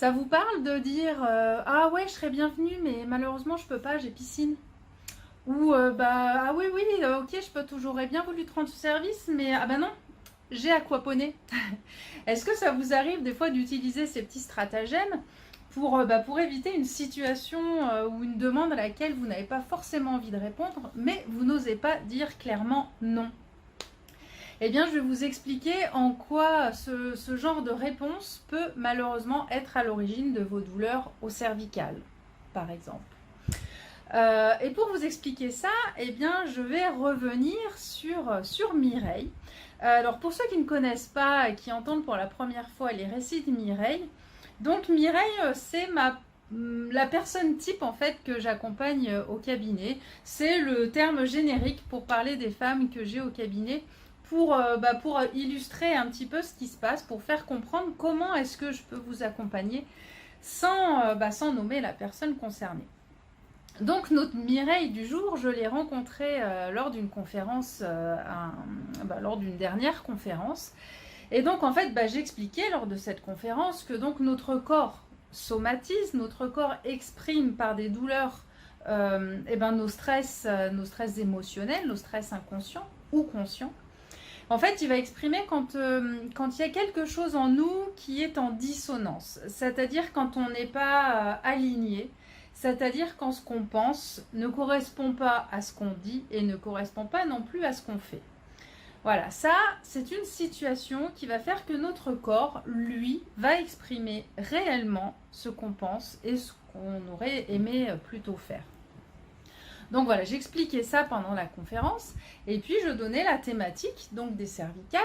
Ça vous parle de dire ah ouais, je serais bienvenue, mais malheureusement, je peux pas, j'ai piscine. Ou bah ah oui, oui, ok, je peux toujours, j'aurais bien voulu te rendre service, mais ah bah non, j'ai aquaponé. Est-ce que ça vous arrive des fois d'utiliser ces petits stratagèmes pour éviter une situation ou une demande à laquelle vous n'avez pas forcément envie de répondre, mais vous n'osez pas dire clairement non? Eh bien, je vais vous expliquer en quoi ce genre de réponse peut malheureusement être à l'origine de vos douleurs au cervical, par exemple. Et pour vous expliquer ça, eh bien, je vais revenir sur Mireille. Alors, pour ceux qui ne connaissent pas et qui entendent pour la première fois les récits de Mireille, donc Mireille, c'est la personne type en fait que j'accompagne au cabinet. C'est le terme générique pour parler des femmes que j'ai au cabinet pour illustrer un petit peu ce qui se passe, pour faire comprendre comment est-ce que je peux vous accompagner sans nommer la personne concernée. Donc notre Mireille du jour, je l'ai rencontrée lors d'une conférence, lors d'une dernière conférence. Et donc en fait, j'expliquais lors de cette conférence que donc notre corps somatise, notre corps exprime par des douleurs nos stress émotionnels, nos stress inconscients ou conscients. En fait, il va exprimer quand il y a quelque chose en nous qui est en dissonance, c'est-à-dire quand on n'est pas aligné, c'est-à-dire quand ce qu'on pense ne correspond pas à ce qu'on dit et ne correspond pas non plus à ce qu'on fait. Voilà, ça, c'est une situation qui va faire que notre corps, lui, va exprimer réellement ce qu'on pense et ce qu'on aurait aimé plutôt faire. Donc voilà, j'expliquais ça pendant la conférence et puis je donnais la thématique donc des cervicales,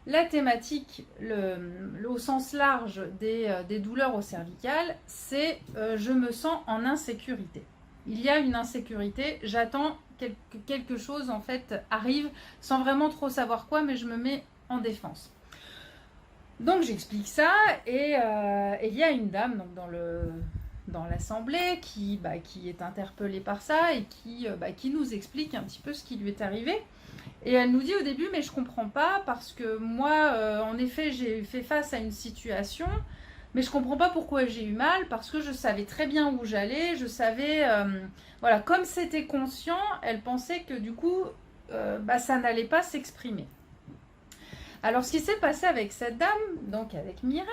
la thématique au sens large des douleurs au cervical, c'est je me sens en insécurité. Il y a une insécurité, j'attends que quelque chose en fait arrive sans vraiment trop savoir quoi, mais je me mets en défense. Donc j'explique ça et il y a une dame donc dans l'assemblée qui est interpellée par ça et qui nous explique un petit peu ce qui lui est arrivé. Et elle nous dit au début, mais je comprends pas parce que moi, en effet, j'ai fait face à une situation, mais je comprends pas pourquoi j'ai eu mal parce que je savais très bien où j'allais, je savais, voilà, comme c'était conscient, elle pensait que du coup, ça n'allait pas s'exprimer. Alors, ce qui s'est passé avec cette dame, donc avec Mireille,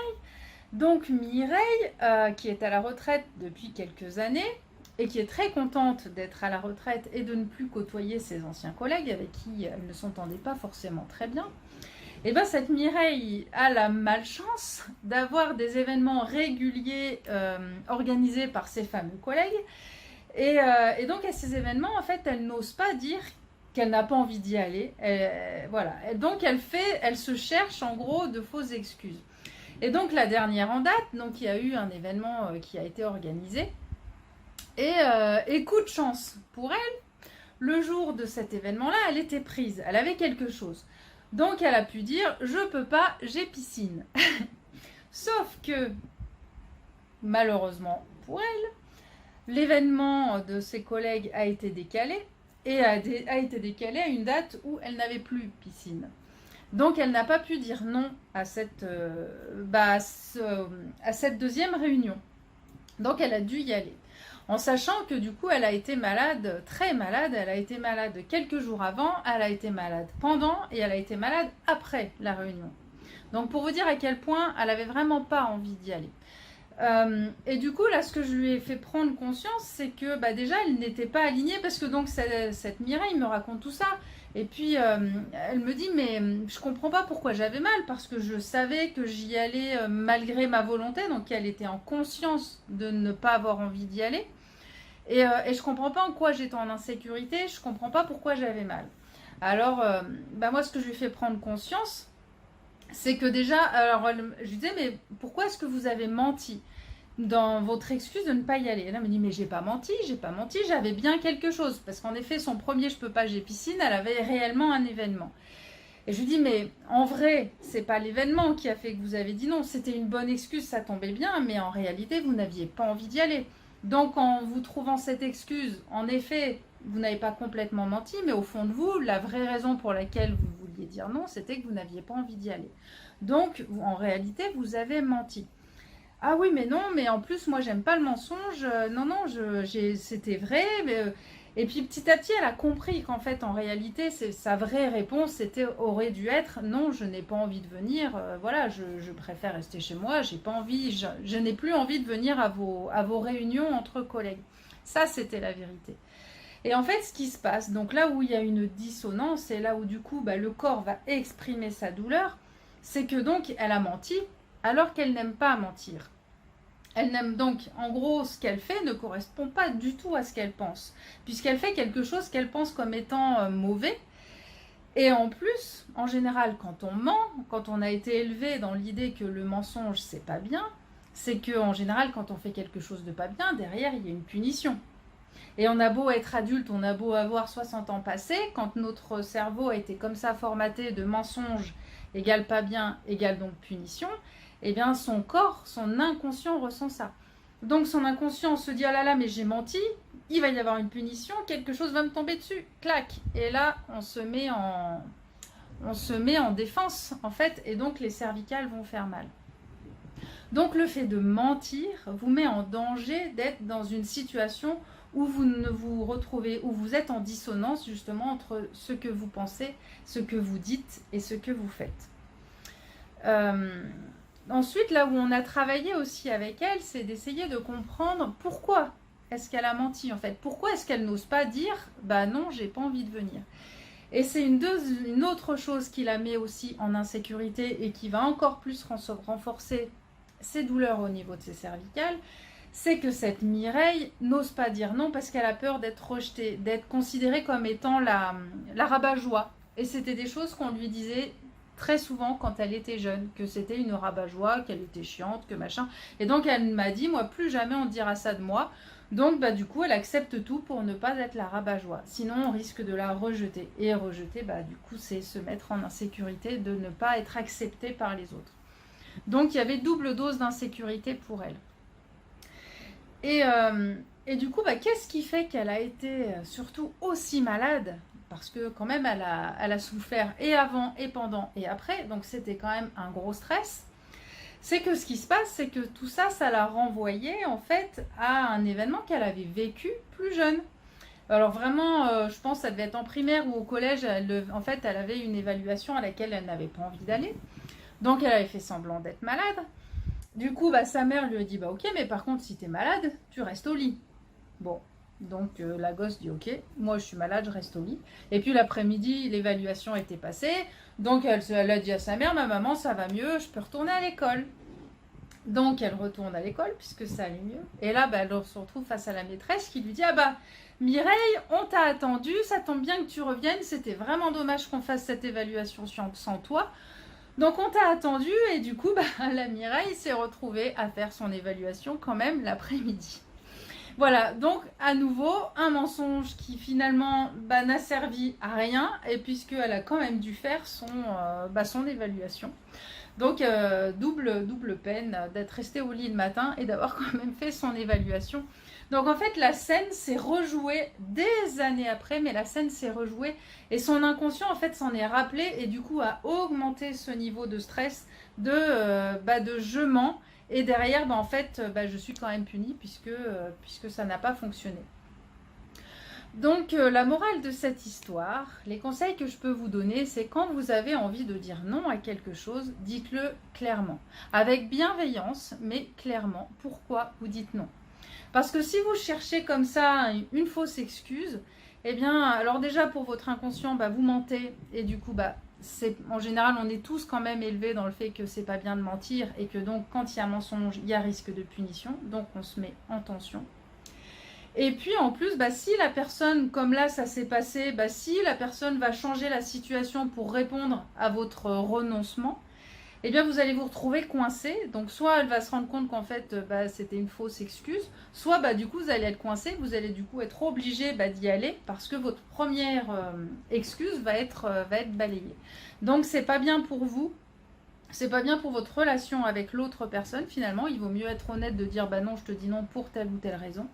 qui est à la retraite depuis quelques années et qui est très contente d'être à la retraite et de ne plus côtoyer ses anciens collègues avec qui elle ne s'entendait pas forcément très bien, et bien cette Mireille a la malchance d'avoir des événements réguliers organisés par ses fameux collègues et donc à ces événements, en fait, elle n'ose pas dire qu'elle n'a pas envie d'y aller. Voilà. Et donc elle se cherche en gros de fausses excuses. Et donc la dernière en date, donc il y a eu un événement qui a été organisé. Et coup de chance pour elle, le jour de cet événement-là, elle était prise, elle avait quelque chose. Donc elle a pu dire, je peux pas, j'ai piscine. Sauf que, malheureusement pour elle, l'événement de ses collègues a été décalé et a été décalé à une date où elle n'avait plus piscine. Donc elle n'a pas pu dire non à cette deuxième réunion. Donc elle a dû y aller. En sachant que du coup elle a été malade, très malade, elle a été malade quelques jours avant, elle a été malade pendant et elle a été malade après la réunion. Donc pour vous dire à quel point elle avait vraiment pas envie d'y aller. Et du coup là ce que je lui ai fait prendre conscience, c'est que déjà elle n'était pas alignée parce que donc cette Mireille me raconte tout ça. Et puis elle me dit mais je comprends pas pourquoi j'avais mal parce que je savais que j'y allais malgré ma volonté, donc elle était en conscience de ne pas avoir envie d'y aller et je comprends pas en quoi j'étais en insécurité, je comprends pas pourquoi j'avais mal. Alors moi ce que je lui ai fait prendre conscience, c'est que déjà, alors je lui disais mais pourquoi est-ce que vous avez menti dans votre excuse de ne pas y aller? Elle me dit mais j'ai pas menti, j'avais bien quelque chose. Parce qu'en effet, son premier je peux pas, j'ai piscine, elle avait réellement un événement. Et je lui dis mais en vrai, c'est pas l'événement qui a fait que vous avez dit non, c'était une bonne excuse, ça tombait bien, mais en réalité, vous n'aviez pas envie d'y aller. Donc en vous trouvant cette excuse, en effet, vous n'avez pas complètement menti, mais au fond de vous, la vraie raison pour laquelle vous vouliez dire non, c'était que vous n'aviez pas envie d'y aller. Donc en réalité, vous avez menti. Ah oui, mais non, mais en plus, moi, j'aime pas le mensonge. Non, non, c'était vrai. Et puis petit à petit, elle a compris qu'en fait, en réalité, sa vraie réponse, aurait dû être non, je n'ai pas envie de venir. Voilà, je préfère rester chez moi. J'ai pas envie. Je n'ai plus envie de venir à vos réunions entre collègues. Ça, c'était la vérité. Et en fait, ce qui se passe, donc là où il y a une dissonance et là où du coup, le corps va exprimer sa douleur, c'est que donc elle a menti alors qu'elle n'aime pas mentir. Elle n'aime donc, en gros, ce qu'elle fait ne correspond pas du tout à ce qu'elle pense, puisqu'elle fait quelque chose qu'elle pense comme étant mauvais. Et en plus, en général, quand on ment, quand on a été élevé dans l'idée que le mensonge, c'est pas bien, c'est que en général, quand on fait quelque chose de pas bien, derrière, il y a une punition. Et on a beau être adulte, on a beau avoir 60 ans passés, quand notre cerveau a été comme ça formaté de mensonge égale pas bien, égale donc punition, eh bien son corps, son inconscient ressent ça. Donc son inconscient se dit, ah là là, mais j'ai menti, il va y avoir une punition, quelque chose va me tomber dessus, clac. Et là, on se met en défense, en fait, et donc les cervicales vont faire mal. Donc le fait de mentir vous met en danger d'être dans une situation où vous ne vous retrouvez, où vous êtes en dissonance justement entre ce que vous pensez, ce que vous dites et ce que vous faites. Ensuite, là où on a travaillé aussi avec elle, c'est d'essayer de comprendre pourquoi est-ce qu'elle a menti en fait. Pourquoi est-ce qu'elle n'ose pas dire « bah non, j'ai pas envie de venir ». Et c'est une autre chose qui la met aussi en insécurité et qui va encore plus renforcer ses douleurs au niveau de ses cervicales, c'est que cette Mireille n'ose pas dire non parce qu'elle a peur d'être rejetée, d'être considérée comme étant la rabat-joie. Et c'était des choses qu'on lui disait très souvent quand elle était jeune, que c'était une rabat-joie, qu'elle était chiante, que machin. Et donc elle m'a dit, moi plus jamais on dira ça de moi. Donc du coup elle accepte tout pour ne pas être la rabat-joie. Sinon on risque de la rejeter. Et rejeter, du coup c'est se mettre en insécurité de ne pas être accepté par les autres. Donc il y avait double dose d'insécurité pour elle. Et du coup, qu'est-ce qui fait qu'elle a été surtout aussi malade? Parce que quand même, elle a souffert et avant, et pendant, et après. Donc c'était quand même un gros stress. C'est que ce qui se passe, c'est que tout ça, ça l'a renvoyée en fait à un événement qu'elle avait vécu plus jeune. Alors vraiment, je pense que ça devait être en primaire ou au collège. En fait, elle avait une évaluation à laquelle elle n'avait pas envie d'aller. Donc elle avait fait semblant d'être malade. Du coup, sa mère lui a dit, ok, mais par contre, si t'es malade, tu restes au lit. Bon, donc la gosse dit, ok, moi je suis malade, je reste au lit. Et puis l'après-midi, l'évaluation était passée. Donc elle a dit à sa mère, ma maman, ça va mieux, je peux retourner à l'école. Donc elle retourne à l'école, puisque ça allait mieux. Et là, elle se retrouve face à la maîtresse qui lui dit, Mireille, on t'a attendu, ça tombe bien que tu reviennes, c'était vraiment dommage qu'on fasse cette évaluation sans toi. Donc on t'a attendu et du coup, la Mireille s'est retrouvée à faire son évaluation quand même l'après-midi. Voilà, donc à nouveau, un mensonge qui finalement n'a servi à rien et puisqu'elle a quand même dû faire son évaluation. Donc double peine d'être restée au lit le matin et d'avoir quand même fait son évaluation. Donc en fait, la scène s'est rejouée des années après, mais la scène s'est rejouée et son inconscient en fait s'en est rappelé et du coup a augmenté ce niveau de stress de je mens et derrière en fait je suis quand même punie puisque ça n'a pas fonctionné. Donc la morale de cette histoire, les conseils que je peux vous donner, c'est quand vous avez envie de dire non à quelque chose, dites-le clairement, avec bienveillance, mais clairement, pourquoi vous dites non. Parce que si vous cherchez comme ça une fausse excuse, eh bien, alors déjà pour votre inconscient, vous mentez et du coup, en général, on est tous quand même élevés dans le fait que c'est pas bien de mentir et que donc quand il y a mensonge, il y a risque de punition, donc on se met en tension. Et puis en plus, si la personne, comme là ça s'est passé, si la personne va changer la situation pour répondre à votre renoncement, eh bien vous allez vous retrouver coincé. Donc soit elle va se rendre compte qu'en fait c'était une fausse excuse, soit du coup vous allez être coincé, vous allez du coup être obligé d'y aller parce que votre première excuse va être balayée. Donc c'est pas bien pour vous. C'est pas bien pour votre relation avec l'autre personne finalement. Il vaut mieux être honnête de dire non, je te dis non pour telle ou telle raison,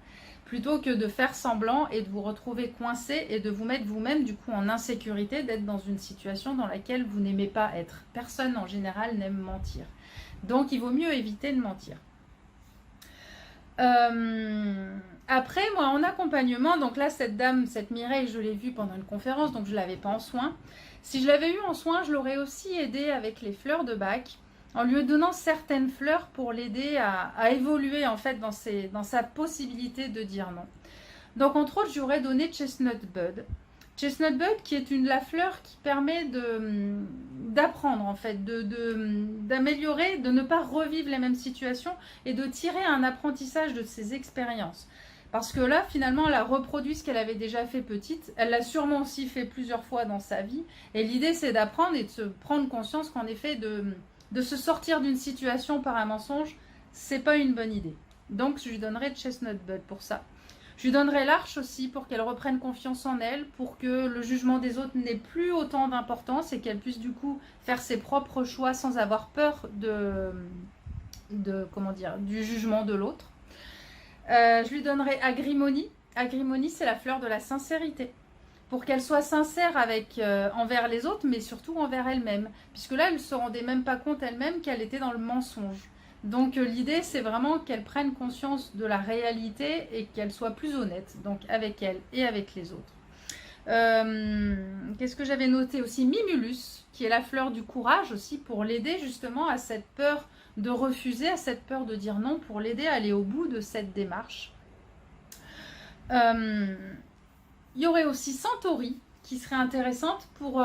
plutôt que de faire semblant et de vous retrouver coincé et de vous mettre vous-même du coup en insécurité, d'être dans une situation dans laquelle vous n'aimez pas être. Personne en général n'aime mentir. Donc il vaut mieux éviter de mentir. Après, moi, en accompagnement, donc là, cette dame, cette Mireille, je l'ai vue pendant une conférence, donc je ne l'avais pas en soins. Si je l'avais eu en soins, je l'aurais aussi aidée avec les fleurs de Bach, en lui donnant certaines fleurs pour l'aider à évoluer, en fait, dans sa possibilité de dire non. Donc, entre autres, j'aurais donné Chestnut Bud. Chestnut Bud, qui est la fleur qui permet d'apprendre, en fait, d'améliorer, de ne pas revivre les mêmes situations et de tirer un apprentissage de ses expériences. Parce que là, finalement, elle a reproduit ce qu'elle avait déjà fait petite. Elle l'a sûrement aussi fait plusieurs fois dans sa vie. Et l'idée, c'est d'apprendre et de se prendre conscience qu'en effet, de se sortir d'une situation par un mensonge, c'est pas une bonne idée. Donc, je lui donnerai Chestnut Bud pour ça. Je lui donnerai l'Arche aussi pour qu'elle reprenne confiance en elle, pour que le jugement des autres n'ait plus autant d'importance et qu'elle puisse du coup faire ses propres choix sans avoir peur comment dire, du jugement de l'autre. Je lui donnerai Agrimonie. Agrimonie, c'est la fleur de la sincérité. Pour qu'elle soit sincère envers les autres, mais surtout envers elle-même. Puisque là, elle ne se rendait même pas compte elle-même qu'elle était dans le mensonge. Donc l'idée, c'est vraiment qu'elle prenne conscience de la réalité et qu'elle soit plus honnête, donc avec elle et avec les autres. Qu'est-ce que j'avais noté aussi? Mimulus, qui est la fleur du courage aussi, pour l'aider justement à cette peur de refuser, à cette peur de dire non, pour l'aider à aller au bout de cette démarche. Il y aurait aussi Centauri, qui serait intéressante pour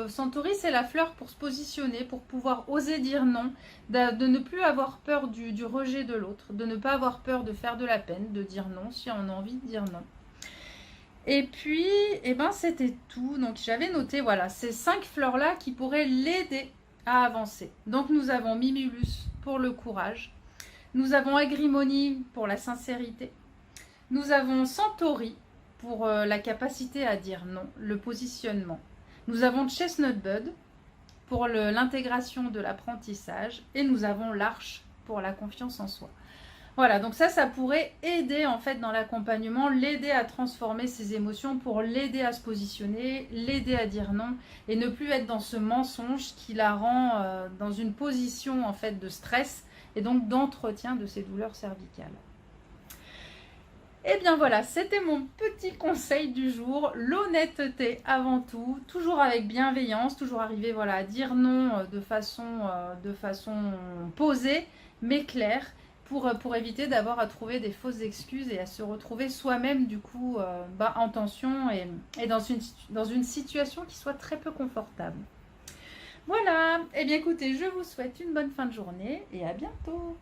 Centauri, c'est la fleur pour se positionner, pour pouvoir oser dire non, de ne plus avoir peur du rejet de l'autre, de ne pas avoir peur de faire de la peine, de dire non si on a envie de dire non. Et puis, eh ben, c'était tout. Donc j'avais noté, voilà, ces 5 fleurs-là qui pourraient l'aider à avancer. Donc nous avons Mimulus pour le courage, nous avons Agrimonie pour la sincérité, nous avons Centauri pour la capacité à dire non, le positionnement. Nous avons Chestnut Bud pour l'intégration de l'apprentissage et nous avons l'Arche pour la confiance en soi. Voilà, donc ça pourrait aider en fait dans l'accompagnement, l'aider à transformer ses émotions pour l'aider à se positionner, l'aider à dire non et ne plus être dans ce mensonge qui la rend dans une position en fait de stress et donc d'entretien de ses douleurs cervicales. Et bien voilà, c'était mon petit conseil du jour, l'honnêteté avant tout, toujours avec bienveillance, toujours arriver voilà, à dire non de façon posée mais claire pour éviter d'avoir à trouver des fausses excuses et à se retrouver soi-même du coup en tension et dans une situation qui soit très peu confortable. Voilà, et bien écoutez, je vous souhaite une bonne fin de journée et à bientôt.